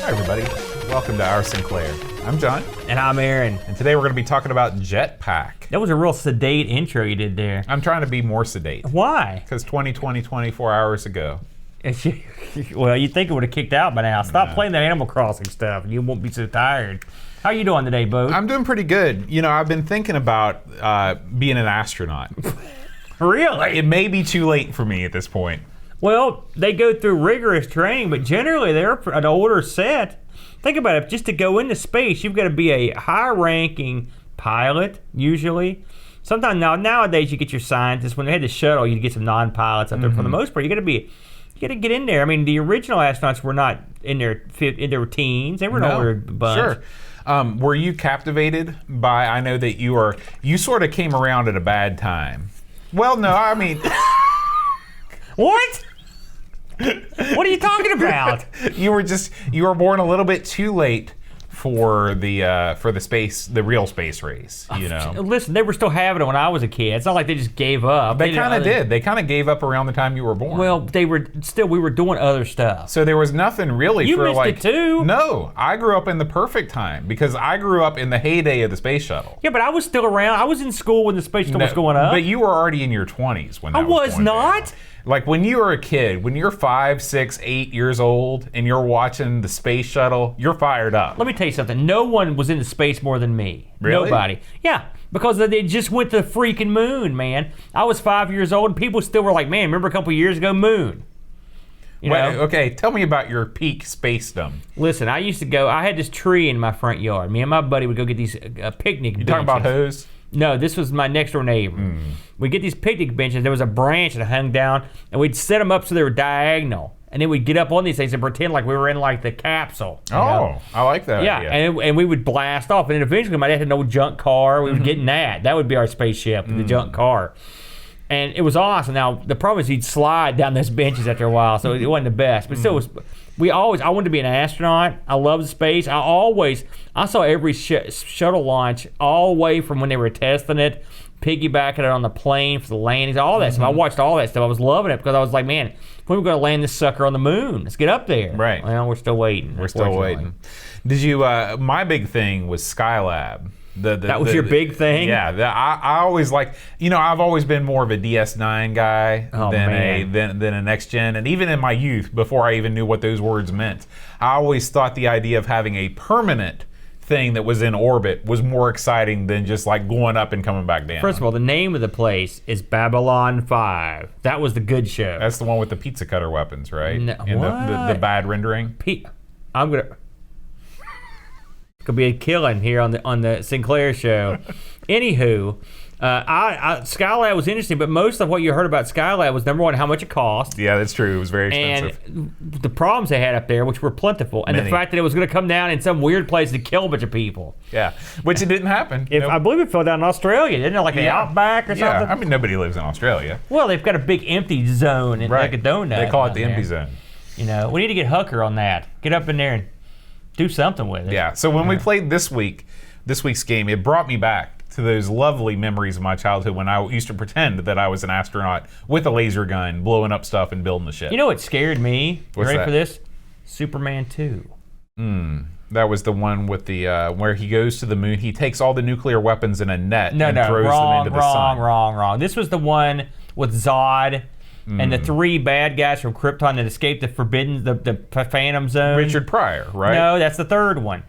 Hi, everybody. Welcome to Our Sinclair. I'm John. And I'm Aaron. And today we're going to be talking about Jetpac. That was a real sedate intro you did there. I'm trying to be more sedate. Why? Because 2020, 24 hours ago. Well, you'd think it would have kicked out by now. Stop playing that Animal Crossing stuff and you won't be so tired. How are you doing today, Bo? I'm doing pretty good. You know, I've been thinking about being an astronaut. Really? It may be too late for me at this point. Well, they go through rigorous training, but generally they're an older set. Think about it. Just to go into space, you've got to be a high-ranking pilot, usually. Sometimes nowadays you get your scientists. When they had the shuttle, you get some non-pilots up there. For the most part, you got to get in there. I mean, the original astronauts were not in their teens. They were an older bunch. Sure. Were you captivated by? I know that you sort of came around at a bad time. Well, no, I mean. What? What are you talking about? You were born a little bit too late for the real space race, you know. Listen, they were still having it when I was a kid. It's not like they just gave up. They kind of did. They kind of gave up around the time you were born. Well, we were doing other stuff. So there was nothing really you for missed like. it too. No, I grew up in the perfect time because I grew up in the heyday of the space shuttle. Yeah, but I was still around. I was in school when the space shuttle was going up. But you were already in your 20s when that was going not. down. Like when you were a kid, when you're 5, 6, 8 years old and you're watching the space shuttle, you're fired up. Let me tell you something. No one was into space more than me. Really? Nobody. Yeah, because they just went to the freaking moon, man. I was 5 years old and people still were like, man, remember a couple years ago, moon? You know? Okay, tell me about your peak spacedom. Listen, I used to go, I had this tree in my front yard. Me and my buddy would go get these picnic benches. You talking about hose? No, this was my next door neighbor. We'd get these picnic benches. There was a branch that hung down, and we'd set them up so they were diagonal. And then we'd get up on these things and pretend like we were in like the capsule. You know? I like that Yeah, idea. and we would blast off. And then eventually my dad had an old junk car. We would get in that. That would be our spaceship, the junk car. And it was awesome. Now, the problem is you'd slide down those benches after a while, so it wasn't the best. But still, I wanted to be an astronaut. I loved space. I saw every shuttle launch all the way from when they were testing it, piggybacking it on the plane for the landings, all that stuff. I watched all that stuff. I was loving it because I was like, man, when are we going to land this sucker on the moon? Let's get up there. Right. Well, we're still waiting. We're still waiting. Did you, my big thing was Skylab. That was your big thing? Yeah, I always like, I've always been more of a DS9 guy than a next gen. And even in my youth, before I even knew what those words meant, I always thought the idea of having a permanent thing that was in orbit was more exciting than just like going up and coming back down. First of all, the name of the place is Babylon 5. That was the good show. That's the one with the pizza cutter weapons, right? No, and the bad rendering. I'm gonna. Could be a killing here on the Sinclair show. Anywho, Skylab was interesting, but most of what you heard about Skylab was, number one, how much it cost. Yeah, that's true. It was very expensive. And the problems they had up there, which were plentiful, and the fact that it was going to come down in some weird place to kill a bunch of people. Yeah, which it didn't happen. I believe it fell down in Australia, didn't it? Like the Outback or something? Yeah, I mean, nobody lives in Australia. Well, they've got a big empty zone, like a donut. They call it the empty zone. We need to get Hucker on that. Get up in there and do something with it. Yeah, so when we played this week's game, it brought me back to those lovely memories of my childhood when I used to pretend that I was an astronaut with a laser gun, blowing up stuff and building the ship. You know what scared me? What's ready that? For this? Superman 2. That was the one with the where he goes to the moon. He takes all the nuclear weapons in a net and throws them into the sun. Wrong. This was the one with Zod and the 3 bad guys from Krypton that escaped the Phantom Zone. Richard Pryor, right? No, that's the third one.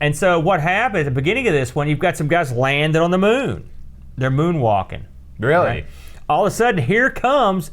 And so what happened at the beginning of this one, you've got some guys landed on the moon. They're moonwalking. Really? Right? All of a sudden, here comes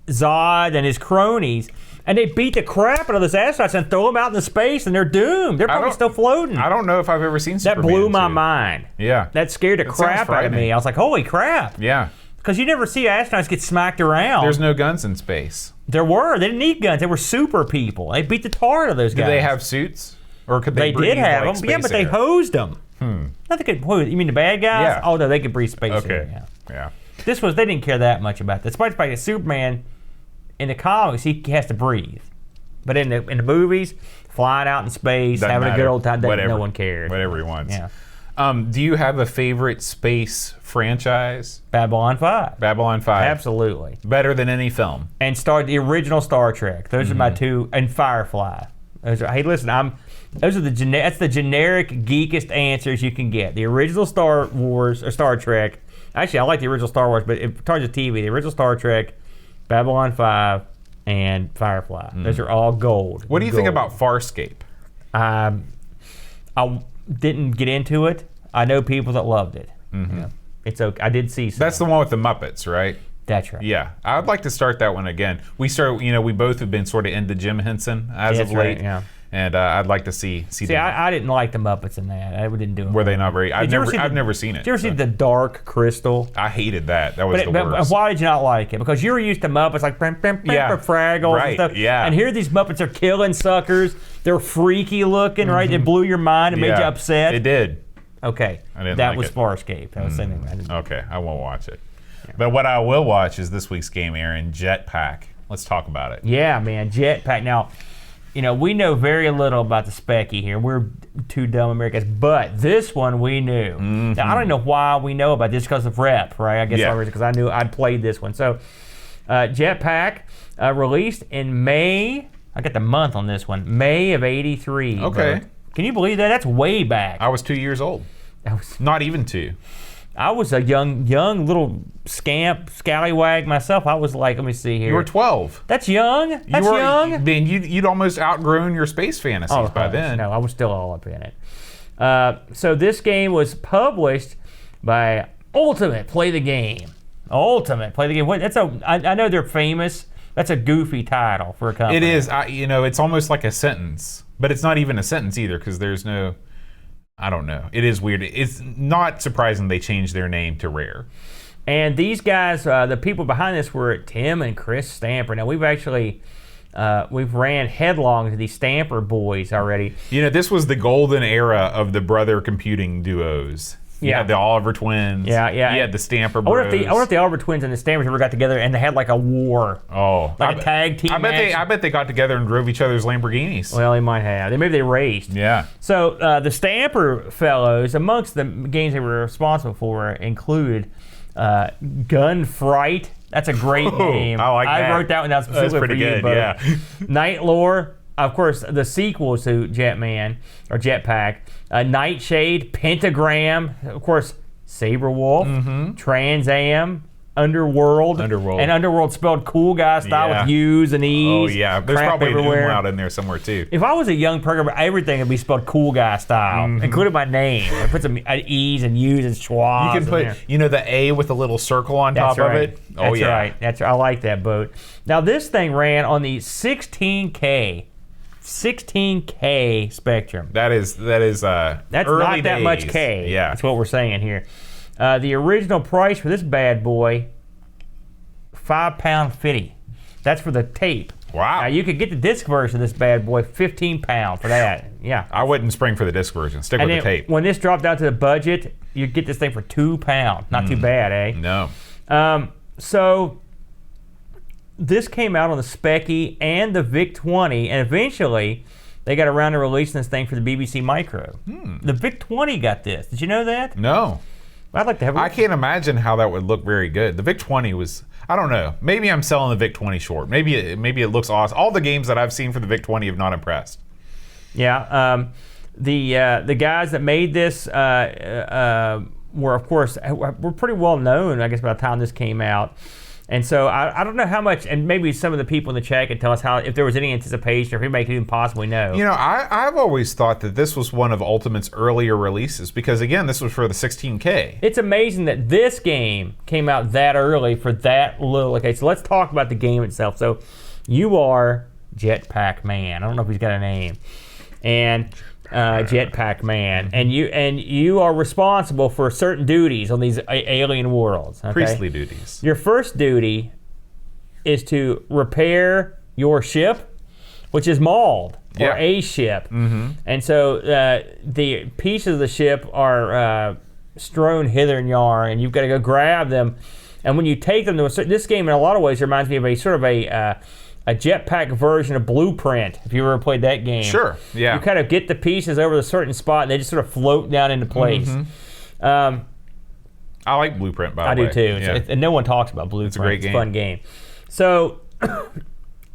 Zod and his cronies, and they beat the crap out of those astronauts and throw them out into space, and they're doomed. They're probably still floating. I don't know if I've ever seen Superman. That blew my mind. Yeah. That scared the crap out of me. I was like, holy crap. Yeah. Because you never see astronauts get smacked around. There's no guns in space. There were. They didn't need guns. They were super people. They beat the tar out of those guys. Did they have suits? Or could they breathe did have like them. Yeah, but they air? hosed them. Not they could hose. You mean the bad guys? Yeah. Oh, no, they could breathe space Okay. air. Yeah. They didn't care that much about that. Despite the fact that Superman, in the comics, he has to breathe. But in the movies, flying out in space, having a good old time, no one cares. Whatever he wants. Yeah. Do you have a favorite space franchise? Babylon 5. Babylon 5. Absolutely. Better than any film. And the original Star Trek. Those are my two. And Firefly. Hey, listen, that's the generic geekest answers you can get. The original Star Wars or Star Trek. Actually, I like the original Star Wars, but in terms of TV, the original Star Trek, Babylon 5, and Firefly. Those are all gold. What do you think about Farscape? I didn't get into it. I know people that loved it. It's okay. I did see some. That's the one with the Muppets, right? That's right. Yeah, I'd like to start that one again. We both have been sort of into Jim Henson as of late. Right, yeah. And I'd like to see. See, I didn't like the Muppets in that. I didn't do it. Were they not very? I've never seen it. Did you ever see The Dark Crystal? I hated that. That was the worst. But why did you not like it? Because you were used to Muppets like Fraggles and stuff. Yeah. And here these Muppets are killing suckers. They're freaky looking, right? They blew your mind and made you upset. It did. Okay. That was Farscape. That was something. Okay, I won't watch it. Yeah. But what I will watch is this week's game, Aaron, Jetpac. Let's talk about it. Yeah, man, Jetpac. Now, we know very little about the Specky here. We're two dumb Americans, but this one we knew. Now, I don't know why we know about this because of rep, right? I guess because I knew I'd played this one. So, Jetpac released in May. I got the month on this one. May of '83. Okay. Can you believe that? That's way back. I was 2 years old. Not even 2. I was a young little scamp, scallywag myself. I was like, let me see here. You were 12. That's young. That's young. Then you'd almost outgrown your space fantasies by then. No, I was still all up in it. So this game was published by Ultimate Play the Game. Ultimate Play the Game. I know they're famous. That's a goofy title for a company. It is. It's almost like a sentence, but it's not even a sentence either because there's no. I don't know. It is weird. It's not surprising they changed their name to Rare. And these guys, the people behind this were Tim and Chris Stamper. Now, we've actually we've ran headlong to these Stamper boys already. This was the golden era of the brother computing duos. You had the Oliver twins. Yeah. You had the Stamper bros. I wonder if the Oliver twins and the Stampers ever got together and they had like a war. Oh. Like a tag team match. I bet they got together and drove each other's Lamborghinis. Well, they might have. Maybe they raced. Yeah. So the Stamper fellows, amongst the games they were responsible for, included Gun Fright. That's a great game. I like that. I wrote that one down specifically for you. That's pretty good, yeah. Night Lore. Of course, the sequel to Jetman, or Jetpac, Nightshade, Pentagram, of course, Saberwolf, Trans Am, Underworld. And Underworld spelled cool guy style with U's and E's. Oh, yeah. There's probably everywhere. an umlaut in there somewhere, too. If I was a young programmer, everything would be spelled cool guy style, including my name. I put some E's and U's and schwas. You can put, the A with a little circle on top of it. Oh, yeah. That's right. I like that boat. Now, this thing ran on the 16K Spectrum. That is that's early not that days. much K. Yeah, that's what we're saying here. The original price for this bad boy, £5.50. That's for the tape. Wow. Now you could get the disc version of this bad boy, £15 for that. Yeah. I wouldn't spring for the disc version. Stick with the tape. When this dropped out to the budget, you'd get this thing for £2. Not too bad, eh? No. So this came out on the Specky and the VIC-20, and eventually they got around to releasing this thing for the BBC Micro. The VIC-20 got this. Did you know that? No. I'd like to have it. I can't imagine how that would look very good. The VIC-20 was, I don't know. Maybe I'm selling the VIC-20 short. Maybe it looks awesome. All the games that I've seen for the VIC-20 have not impressed. Yeah. The guys that made this were, of course, were pretty well known, I guess, by the time this came out. And so I don't know how much, and maybe some of the people in the chat can tell us if there was any anticipation or if anybody could even possibly know. I've always thought that this was one of Ultimate's earlier releases because, again, this was for the 16K. It's amazing that this game came out that early for that little. Okay, so let's talk about the game itself. So you are Jetpac Man. I don't know if he's got a name. And Jetpac Man, and you are responsible for certain duties on these alien worlds. Okay? Priestly duties. Your first duty is to repair your ship, which is mauled, or a ship. And so the pieces of the ship are strewn hither and yon, and you've got to go grab them. And when you take them to this game, in a lot of ways, reminds me of a sort of a Jetpac version of Blueprint, if you ever played that game. Sure, yeah. You kind of get the pieces over a certain spot, and they just sort of float down into place. I like Blueprint, by the way. I do too. Yeah. And no one talks about Blueprint. It's a great game. Fun game. So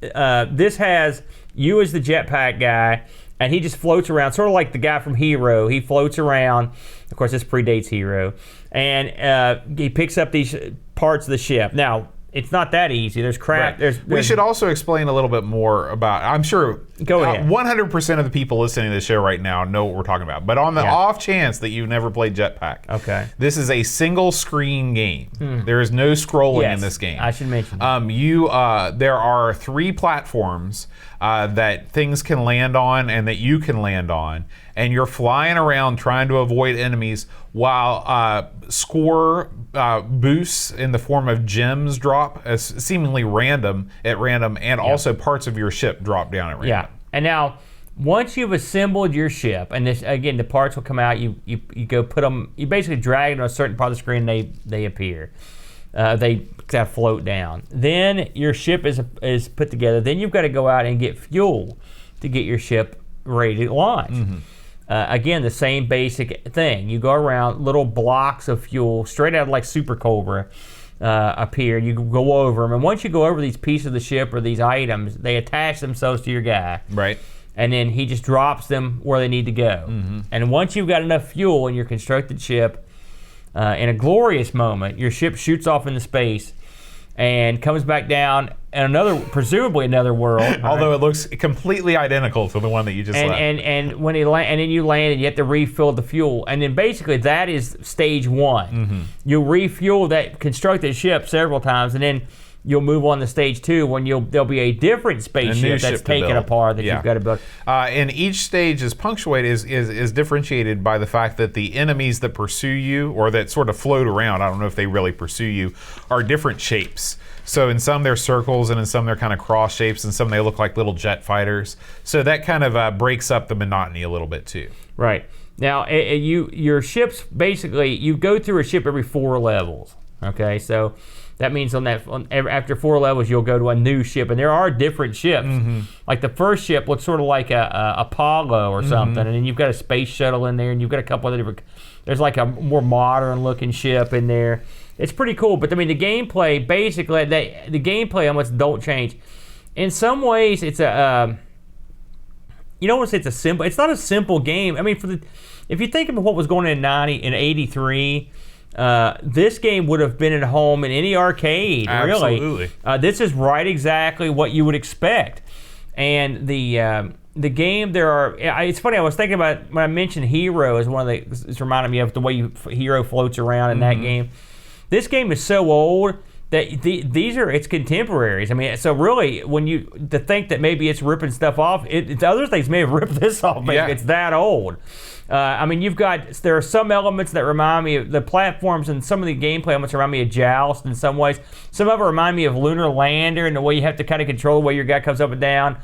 this has You as the jetpack guy, and he just floats around, sort of like the guy from Hero. He floats around. Of course, this predates Hero. And he picks up these parts of the ship. Now, it's not that easy. There's crap. Right. We should also explain a little bit more about, I'm sure Go ahead. 100% of the people listening to the show right now know what we're talking about. But on the off chance that you've never played Jetpac, this is a single screen game. There is no scrolling in this game. I should mention there are 3 platforms that things can land on and that you can land on. And you're flying around trying to avoid enemies while score boosts in the form of gems drop as seemingly random, and also parts of your ship drop down at random. Yeah. And now, once you've assembled your ship, and this again, the parts will come out. You go put them. You basically drag them to a certain part of the screen. They appear. They kind of float down. Then your ship is put together. Then you've got to go out and get fuel to get your ship ready to launch. Again, the same basic thing. You go around, little blocks of fuel, straight out of like Super Cobra, appear. You go over them, and once you go over these pieces of the ship or these items, they attach themselves to your guy. Right. And then he just drops them where they need to go. And once you've got enough fuel in your constructed ship, in a glorious moment, your ship shoots off into space and comes back down in presumably another world. Although it looks completely identical to the one that you just left. And when and then you land and you have to refill the fuel. And then basically that is stage 1. You'll refuel that constructed ship several times, and then you'll move on to stage 2 when there'll be a different spaceship that's taken apart that you've got to build. And each stage is punctuated, is differentiated by the fact that the enemies that pursue you, or that sort of float around, I don't know if they really pursue you, are different shapes. So in some they're circles, and in some they're kind of cross shapes, and some they look like little jet fighters. So that kind of breaks up the monotony a little bit too. Right. Now, your ships, basically, you go through a ship every 4 levels. Okay, so that means after 4 levels, you'll go to a new ship, and there are different ships. Like the first ship looks sort of like a Apollo or something, and then you've got a space shuttle in there, and you've got a couple of different. There's like a more modern-looking ship in there. It's pretty cool, but I mean the gameplay basically the gameplay almost don't change. In some ways, it's a you don't want to say it's a simple. It's not a simple game. I mean, if you think about what was going on in '83. This game would have been at home in any arcade, really. Absolutely. This is right exactly what you would expect. And the game, it's funny, I was thinking about, when I mentioned Hero as one of it's reminded me of the way Hero floats around in that game. This game is so old that it's contemporaries. I mean, so really, to think that maybe it's ripping stuff off, other things may have ripped this off, but it's that old. I mean, there are some elements that remind me of the platforms, and some of the gameplay elements remind me of Joust in some ways. Some of it remind me of Lunar Lander and the way you have to kind of control the way your guy comes up and down.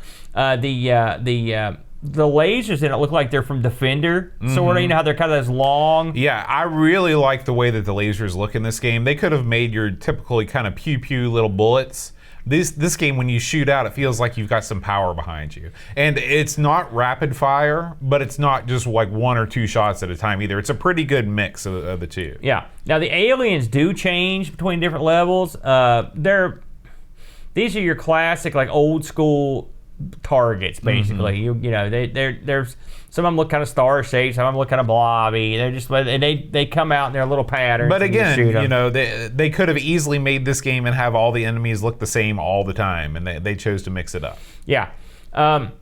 The lasers in it look like they're from Defender, sort of. You know how they're kind of those long. Yeah, I really like the way that the lasers look in this game. They could have made your typically kind of pew-pew little bullets. This game, when you shoot out, it feels like you've got some power behind you. And it's not rapid fire, but it's not just like 1 or 2 shots at a time either. It's a pretty good mix of the two. Yeah. Now, the aliens do change between different levels. These are your classic, like, old school targets, basically. You know, there's some of them look kind of star shaped, some of them look kind of blobby. They're just they come out in their little patterns. But again, you know, they could have easily made this game and have all the enemies look the same all the time, and they chose to mix it up. Yeah. The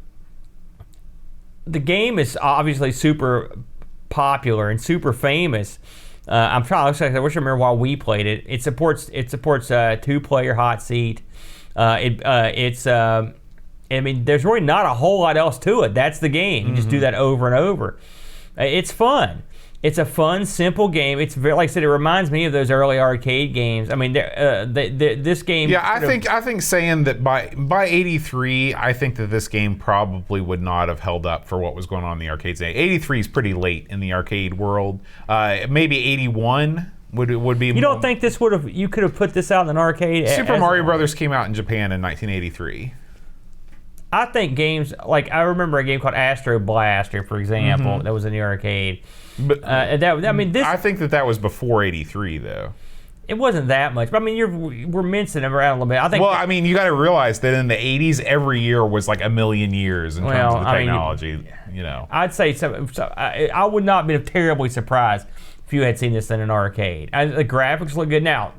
game is obviously super popular and super famous. I wish I remember while we played it. It supports 2-player hot seat. I mean, there's really not a whole lot else to it. That's the game. You just do that over and over. It's fun. It's a fun, simple game. It's very, like I said, it reminds me of those early arcade games. I mean, this game. Yeah, I think saying that by '83, I think that this game probably would not have held up for what was going on in the arcades. '83 is pretty late in the arcade world. Maybe '81. Would be. You don't think you could have put this out in an arcade? Super Mario Brothers came out in Japan in 1983. I think games like, I remember a game called Astro Blaster, for example, that was in the arcade. But I think that was before '83, though. It wasn't that much, but I mean, we're mincing them around a little bit. I think. Well, I mean, you got to realize that in the '80s, every year was like a million years in terms of the technology. I'd say I would not be terribly surprised if you had seen this in an arcade. The graphics look good now.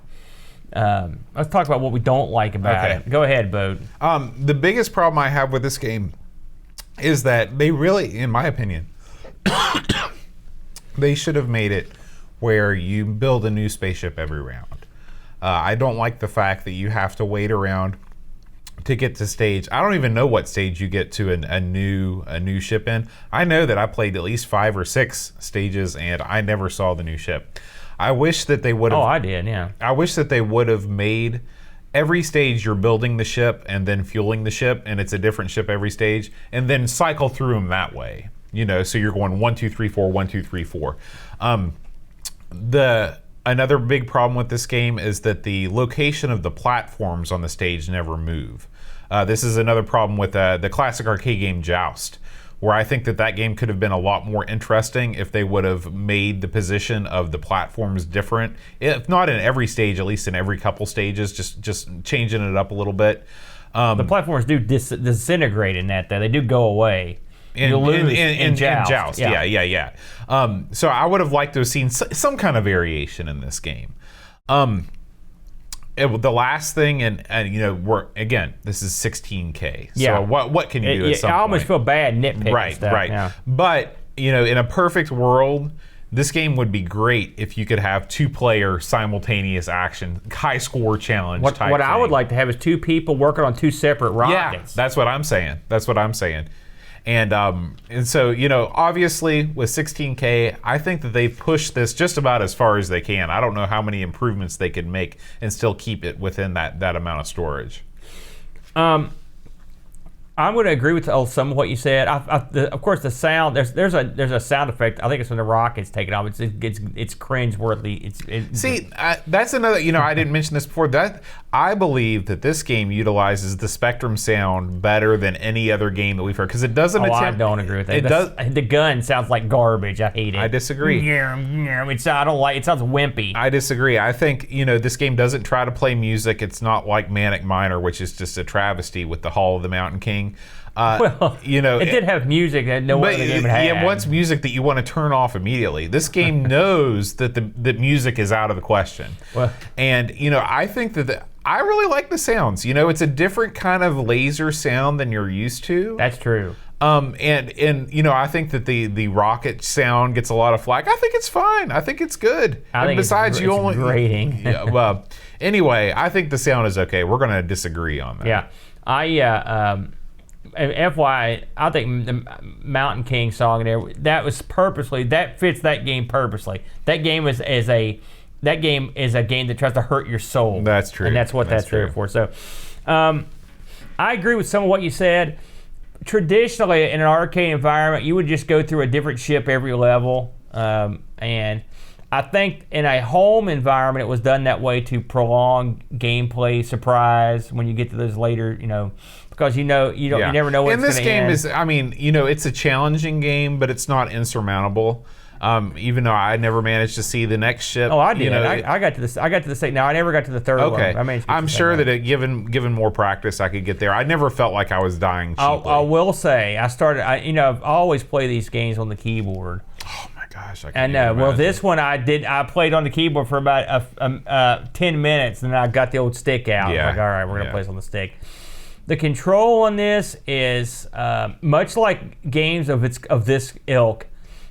Let's talk about what we don't like about it. Go ahead, Bode. The biggest problem I have with this game is that they really, in my opinion, they should have made it where you build a new spaceship every round. I don't like the fact that you have to wait around to get to stage. I don't even know what stage you get to a new ship in. I know that I played at least 5 or 6 stages and I never saw the new ship. I wish that they would have. Oh, I did, yeah. I wish that they would have made every stage you're building the ship and then fueling the ship, and it's a different ship every stage, and then cycle through them that way. So you're going 1, 2, 3, 4, 1, 2, 3, 4. Another big problem with this game is that the location of the platforms on the stage never move. This is another problem with the classic arcade game Joust, where I think that game could have been a lot more interesting if they would have made the position of the platforms different. If not in every stage, at least in every couple stages, just changing it up a little bit. The platforms do disintegrate in that, though. They do go away. You'll lose in Joust. Yeah. So I would have liked to have seen some kind of variation in this game. The last thing, and this is 16K. So what can you do at some point? I almost feel bad nitpicking stuff. Right. Yeah. But in a perfect world, this game would be great if you could have 2-player simultaneous action, high score challenge type thing. What I would like to have is 2 people working on 2 separate rockets. Yeah, that's what I'm saying. And so, obviously with 16K, I think that they've pushed this just about as far as they can. I don't know how many improvements they could make and still keep it within that amount of storage. I'm going to agree with some of what you said. Of course, the sound. There's a sound effect. I think it's when the rockets take it off. It's cringeworthy. That's another. I didn't mention this before. That I believe that this game utilizes the Spectrum sound better than any other game that we've heard, because it doesn't. I don't agree with that. The gun sounds like garbage. I hate it. I disagree. I don't like. It sounds wimpy. I disagree. I think this game doesn't try to play music. It's not like Manic Miner, which is just a travesty with the Hall of the Mountain King. It did have music that no other game had. Yeah, what's music that you want to turn off immediately? This game knows that music is out of the question. And I think that I really like the sounds. It's a different kind of laser sound than you're used to. That's true. And I think that the rocket sound gets a lot of flack. I think it's fine. I think it's good. Besides, you only grating. Well, anyway, I think the sound is okay. We're going to disagree on that. Yeah, FYI, I think the Mountain King song there, that fits that game purposely. That game is a game that tries to hurt your soul. That's true. And that's what that's there for. So I agree with some of what you said. Traditionally, in an arcade environment, you would just go through a different ship every level. And I think in a home environment, it was done that way to prolong gameplay surprise when you get to those later, because you never know what's going to end. And this game is, it's a challenging game, but it's not insurmountable. Even though I never managed to see the next ship. Oh, I did. I got to the second. No, I never got to the third one. I'm sure that given more practice, I could get there. I never felt like I was dying cheaply. I will say, I've always played these games on the keyboard. Oh my gosh! I know. Well, this one I played on the keyboard for about 10 minutes, and then I got the old stick out. Yeah. Like, all right, we're gonna play this on the stick. The control on this is much like games of this ilk.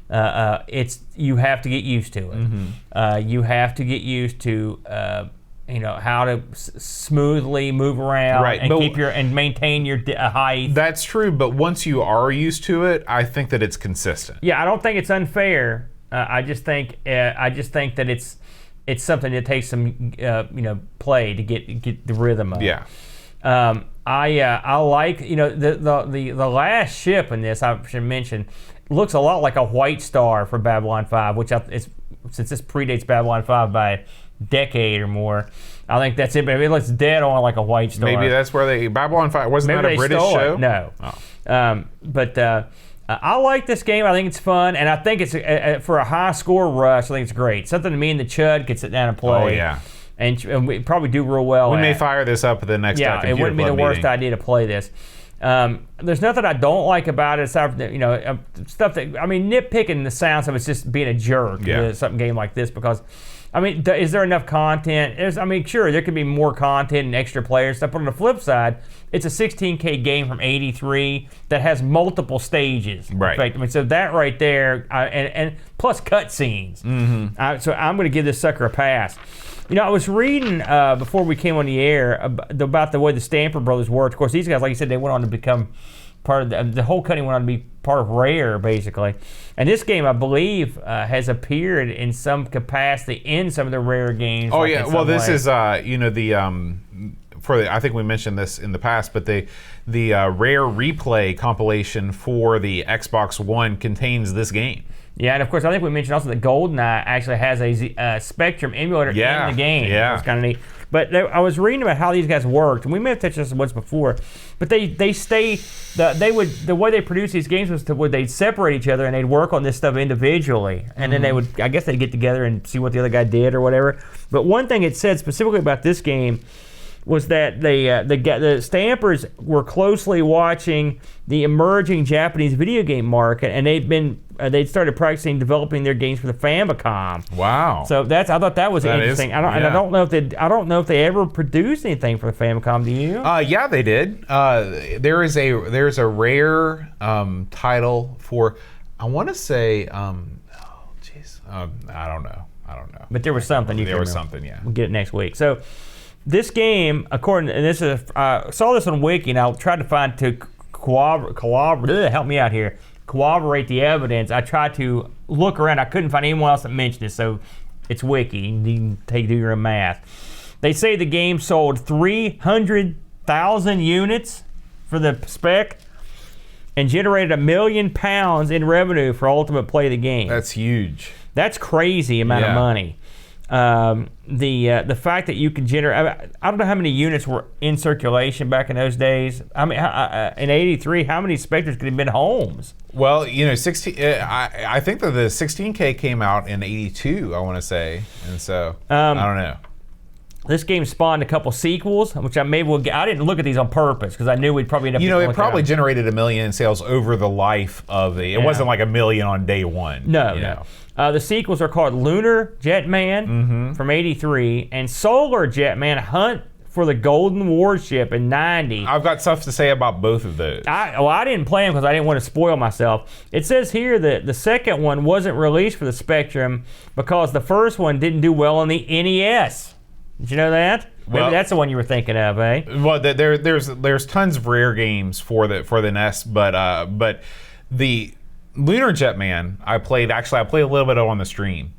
You have to get used to it. Mm-hmm. You have to get used to how to smoothly move around and maintain your height. That's true, but once you are used to it, I think that it's consistent. Yeah, I don't think it's unfair. I just think that it's something that takes some play to get the rhythm of. Yeah. I like the last ship in this, I should mention, looks a lot like a White Star for Babylon 5, which since this predates Babylon 5 by a decade or more, I think that's it. But it looks dead on like a White Star. Maybe that's where Babylon 5 wasn't that a British show? No. Oh. But I like this game. I think it's fun, and I think it's for a high score rush. I think it's great. Something that me and the Chud could sit down and play. Oh yeah. and we probably do real well. We may fire this up at the next it wouldn't be the worst idea to play this. There's nothing I don't like about it aside from stuff that nitpicking the sounds of it's just being a jerk to some game like this because. Is there enough content? Sure, there could be more content and extra players stuff. But on the flip side, it's a 16K game from '83 that has multiple stages. Right. In fact, so that right there, and plus cutscenes. Mm-hmm. So I'm going to give this sucker a pass. I was reading before we came on the air about the way the Stamper Brothers worked. Of course, these guys, like you said, they went on to become part of the whole company went on to be part of Rare, basically. And this game, I believe, has appeared in some capacity in some of the Rare games. Oh, yeah. Well, this is, I think we mentioned this in the past, but the Rare Replay compilation for the Xbox One contains this game. Yeah, and of course, I think we mentioned also that GoldenEye actually has a Spectrum emulator in the game. Yeah. It's kind of neat. But I was reading about how these guys worked, and we may have touched this once before. But the way they produce these games was they'd separate each other and they'd work on this stuff individually, and then they'd get together and see what the other guy did or whatever. But one thing it said specifically about this game was that the Stampers were closely watching the emerging Japanese video game market, and they'd started practicing developing their games for the Famicom. Wow! So I thought that was interesting. And I don't know if they ever produced anything for the Famicom. Do you? Yeah, they did. There's a Rare title for, I want to say, I don't know. But there was something. There was something. Yeah. We'll get it next week. So. This game, according to this, I saw this on Wiki, and I tried to find to help me out here, corroborate the evidence. I tried to look around. I couldn't find anyone else that mentioned it, so it's Wiki. You can do your own math. They say the game sold 300,000 units for the spec and generated £1 million in revenue for Ultimate Play of the game. That's huge. That's crazy amount of money. The fact that you can generate, I don't know how many units were in circulation back in those days. In '83, how many Spectres could have been homes? Well, 16. I think that the 16K came out in '82. I want to say, and so I don't know. This game spawned a couple sequels, which I didn't look at these on purpose because I knew we'd probably end up. It probably generated $1 million in sales over the life of it wasn't like $1 million on day one. No. The sequels are called Lunar Jetman from '83 and Solar Jetman Hunt for the Golden Warship in '90. I've got stuff to say about both of those. I didn't play them because I didn't want to spoil myself. It says here that the second one wasn't released for the Spectrum because the first one didn't do well on the NES. Did you know that? Maybe that's the one you were thinking of, eh? Well, there's tons of Rare games for the NES, but the Lunar Jetman I played a little bit on the stream.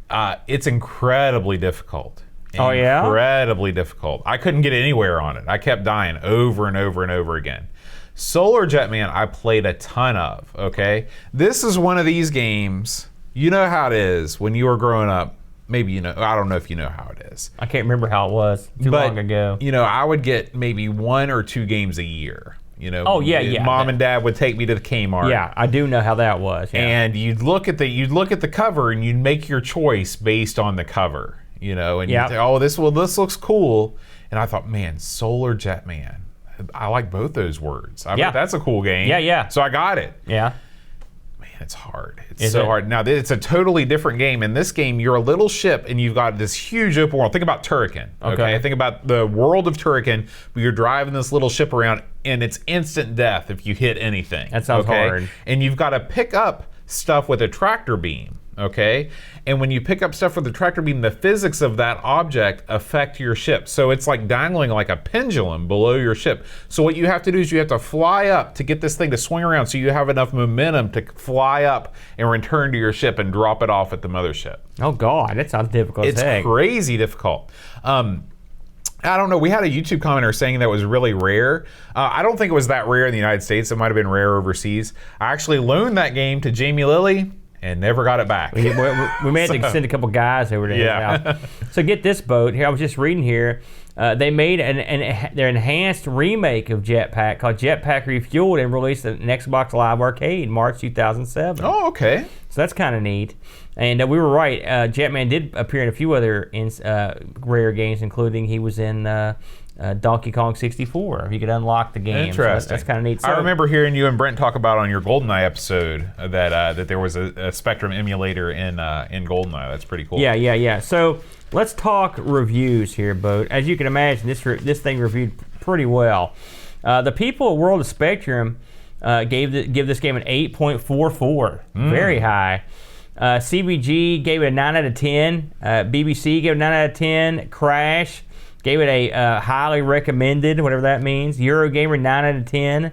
It's incredibly difficult. Oh yeah? Incredibly difficult. I couldn't get anywhere on it. I kept dying over and over and over again. Solar Jetman I played a ton of, okay? This is one of these games, you know how it is when you were growing up. Maybe I don't know if you know how it is. I can't remember how it was. Too long ago. I would get maybe 1 or 2 games a year. Oh yeah. Mom and Dad would take me to the Kmart. Yeah, I do know how that was. Yeah. And you'd look at the cover and you'd make your choice based on the cover. And you'd say, oh, this looks cool. And I thought, man, Solar Jetman. I like both those words. I bet that's a cool game. Yeah. So I got it. Yeah. It's hard. It's so hard. Now, it's a totally different game. In this game, you're a little ship, and you've got this huge open world. Think about Turrican, okay? Think about the world of Turrican, where you're driving this little ship around, and it's instant death if you hit anything. That sounds hard. And you've got to pick up stuff with a tractor beam, okay? And when you pick up stuff with the tractor beam, the physics of that object affect your ship. So it's like dangling like a pendulum below your ship. So what you have to do is you have to fly up to get this thing to swing around so you have enough momentum to fly up and return to your ship and drop it off at the mothership. Oh, God, that sounds difficult as heck. It's crazy difficult. I don't know. We had a YouTube commenter saying that was really rare. I don't think it was that rare in the United States. It might have been rare overseas. I actually loaned that game to Jamie Lilly, and never got it back. We may have to send a couple guys over there. Yeah. So get this boat here. I was just reading here. They made their enhanced remake of Jetpac called Jetpac Refueled and released an Xbox Live Arcade in March 2007. Oh, okay. So that's kind of neat. And we were right. Jetman did appear in a few other rare games, including he was in Donkey Kong 64. If you could unlock the game. Interesting. So that's kind of neat. So, I remember hearing you and Brent talk about on your GoldenEye episode that there was a Spectrum emulator in GoldenEye. That's pretty cool. Yeah. So let's talk reviews here, Boat. As you can imagine, this thing reviewed pretty well. The people at World of Spectrum give this game an 8.44, very high. CBG gave it a 9 out of 10. BBC gave it a 9 out of 10. Crash gave it a highly recommended, whatever that means. Eurogamer 9 out of 10.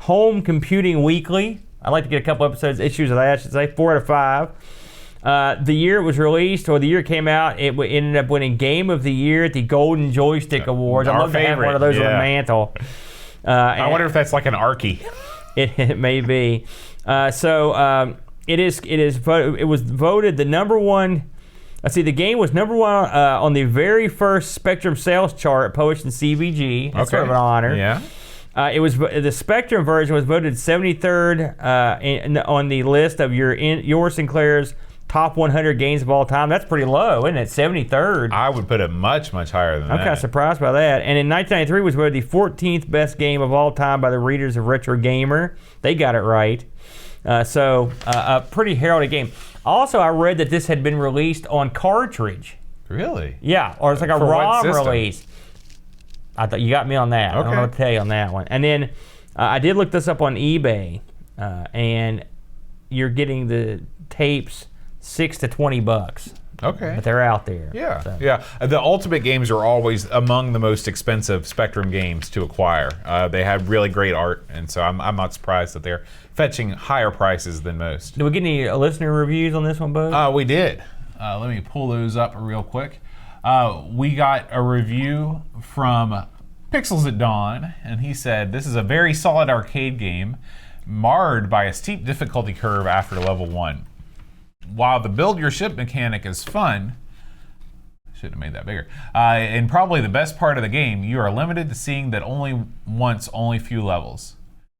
Home Computing Weekly, I'd like to get a couple issues of that, I should say, 4 out of 5. The year it was released, or the year it came out, it ended up winning Game of the Year at the Golden Joystick Awards. I'd love to have one of those on the mantle. I wonder if that's like an Archie. It may be. It was voted the number one. Let's see, the game was number one on the very first Spectrum sales chart published in CBG. That's sort of an honor. Yeah. It was the Spectrum version was voted 73rd on the list of your Sinclair's top 100 games of all time. That's pretty low, isn't it? 73rd. I would put it much, much higher than that. I'm kind of surprised by that. And in 1993 was voted the 14th best game of all time by the readers of Retro Gamer. They got it right. So a pretty heralded game. Also, I read that this had been released on cartridge. Really? Yeah, or it's like a ROM release. I thought you got me on that. Okay. I don't know what to tell you on that one. And then I did look this up on eBay, and you're getting the tapes $6 to $20. Okay. But they're out there. Yeah, so. yeah. The Ultimate games are always among the most expensive Spectrum games to acquire. They have really great art, and so I'm not surprised that they're fetching higher prices than most. Did we get any listener reviews on this one, Bo? We did. Let me pull those up real quick. We got a review from Pixels at Dawn, and he said, "This is a very solid arcade game, marred by a steep difficulty curve after level 1. While the build your ship mechanic is fun," should have made that bigger, and probably the best part of the game, you are limited to seeing that only few levels,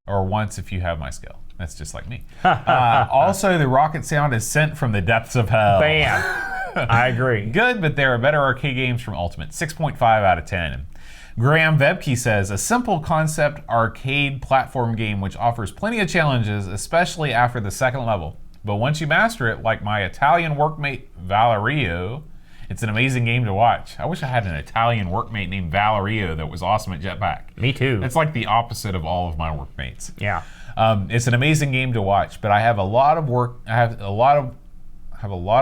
or once if you have my skill. That's just like me. Also, the rocket sound is sent from the depths of hell. Bam. I agree. Good, but there are better arcade games from Ultimate. 6.5 out of 10. Graham Vebke says, a simple concept arcade platform game which offers plenty of challenges, especially after the second level. But once you master it, like my Italian workmate Valerio, it's an amazing game to watch. I wish I had an Italian workmate named Valerio that was awesome at Jetpac. Me too. It's like the opposite of all of my workmates. Yeah. It's an amazing game to watch, but I have a lot of work. I have a lot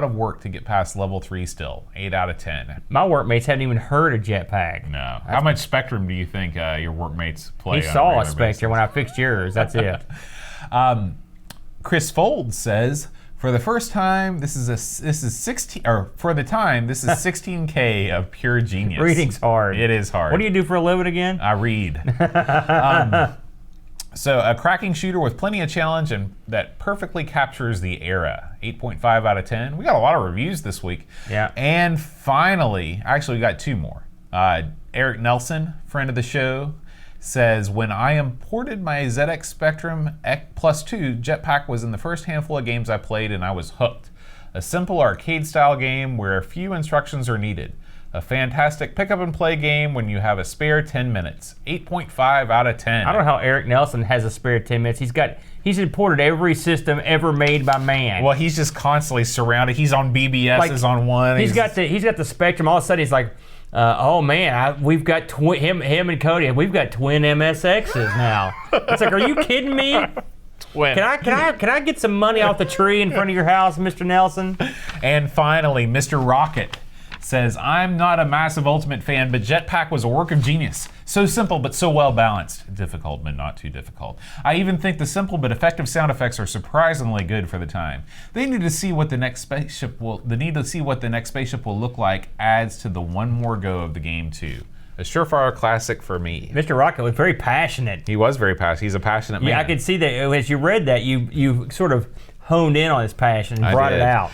of work to get past level 3 still. 8 out of 10. My workmates haven't even heard of Jetpac. No. How much Spectrum do you think your workmates play? He saw a Spectrum when I fixed yours. That's it. Chris Fold says, for the first time, this is 16K of pure genius. Reading's hard. It is hard. What do you do for a living again? I read. So a cracking shooter with plenty of challenge and that perfectly captures the era. 8.5 out of 10. We got a lot of reviews this week. Yeah. And finally, actually we got 2 more. Eric Nelson, friend of the show, says, when I imported my ZX Spectrum Plus 2, Jetpac was in the first handful of games I played and I was hooked. A simple arcade-style game where a few instructions are needed. A fantastic pick-up-and-play game when you have a spare 10 minutes. 8.5 out of 10. I don't know how Eric Nelson has a spare 10 minutes. He's imported every system ever made by man. Well, he's just constantly surrounded. He's on BBS's on one. He's got the Spectrum. All of a sudden, he's like, oh man, we've got him and Cody. We've got twin MSXs now. It's like, are you kidding me? Twin. Can I get some money off the tree in front of your house, Mr. Nelson? And finally, Mr. Rocket says, I'm not a massive Ultimate fan, but Jetpac was a work of genius. So simple, but so well balanced. Difficult, but not too difficult. I even think the simple but effective sound effects are surprisingly good for the time. They need to see what the next spaceship will look like adds to the one more go of the game too. A surefire classic for me. Mr. Rocket was very passionate. He was very passionate. He's a passionate man. Yeah, I could see that as you read that, you sort of honed in on his passion and brought it out.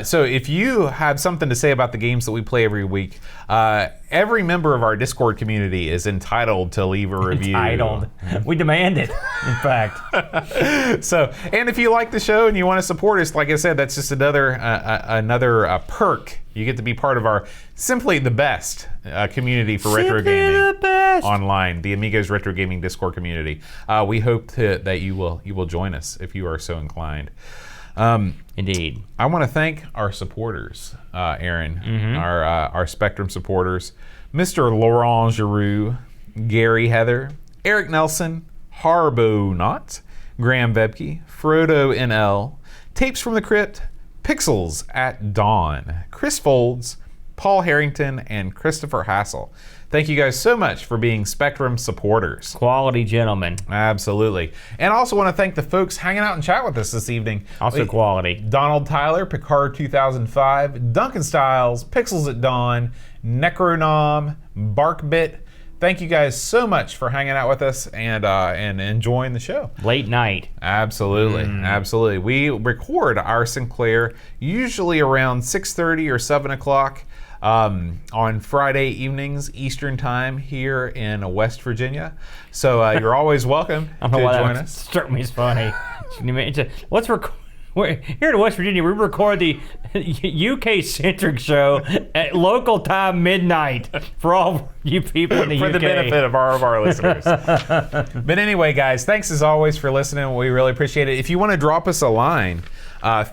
So if you have something to say about the games that we play every week, every member of our Discord community is entitled to leave a review. Entitled. We demand it, in fact. So, and if you like the show and you want to support us, like I said, that's just another perk. You get to be part of our simply the best community for retro gaming online, the Amigos Retro Gaming Discord community. We hope that you will join us if you are so inclined. Indeed. I want to thank our supporters, Aaron, our Spectrum supporters, Mr. Laurent Giroux, Gary Heather, Eric Nelson, Harbo Knott, Graham Vebke, Frodo NL, Tapes from the Crypt, Pixels at Dawn, Chris Folds, Paul Harrington, and Christopher Hassel. Thank you guys so much for being Spectrum supporters. Quality gentlemen. Absolutely. And I also want to thank the folks hanging out and chat with us this evening. Also quality. Donald Tyler, Picard 2005, Duncan Styles, Pixels at Dawn, Necronom, Barkbit. Thank you guys so much for hanging out with us and enjoying the show. Late night. Absolutely, absolutely. We record Our Sinclair usually around 6:30 or 7 o'clock on Friday evenings Eastern Time here in West Virginia. So you're always welcome to join us. Struck me as funny. Let's record. Here in West Virginia, we record the UK-centric show at local time midnight for all you people in the UK. For the benefit of all of our listeners. But anyway, guys, thanks as always for listening. We really appreciate it. If you want to drop us a line,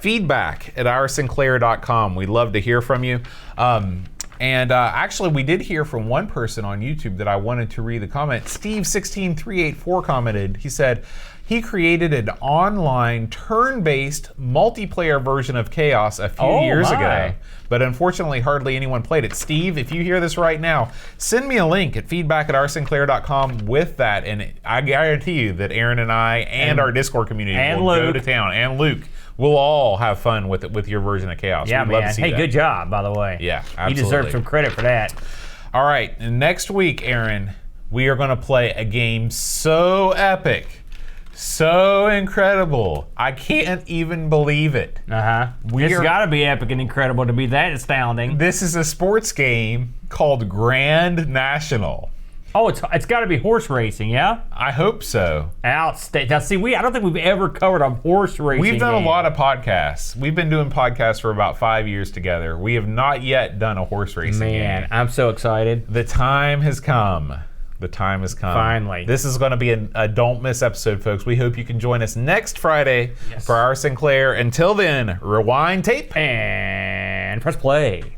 feedback at oursinclair.com. We'd love to hear from you. And actually, we did hear from one person on YouTube that I wanted to read the comment. Steve16384 commented. He said, he created an online turn-based multiplayer version of Chaos a few years ago, but unfortunately hardly anyone played it. Steve, if you hear this right now, send me a link at feedback@oursinclair.com with that, and I guarantee you that Aaron and I and our Discord community will go to town, and Luke. We'll all have fun with your version of Chaos. Yeah, We'd man. love to see hey, that. Good job, by the way. Yeah, absolutely. You deserve some credit for that. All right, and next week, Aaron, we are going to play a game so epic, so incredible. I can't even believe it. It's got to be epic and incredible to be that astounding. This is a sports game called Grand National. Oh, it's got to be horse racing, yeah? I hope so. Outstanding. Now, see, I don't think we've ever covered a horse racing We've done game. a lot of podcasts. We've been doing podcasts for about 5 years together. We have not yet done a horse racing game. Man, I'm so excited. The time has come. The time has come. Finally. This is going to be a don't miss episode, folks. We hope you can join us next Friday for Our Sinclair. Until then, rewind tape And press play.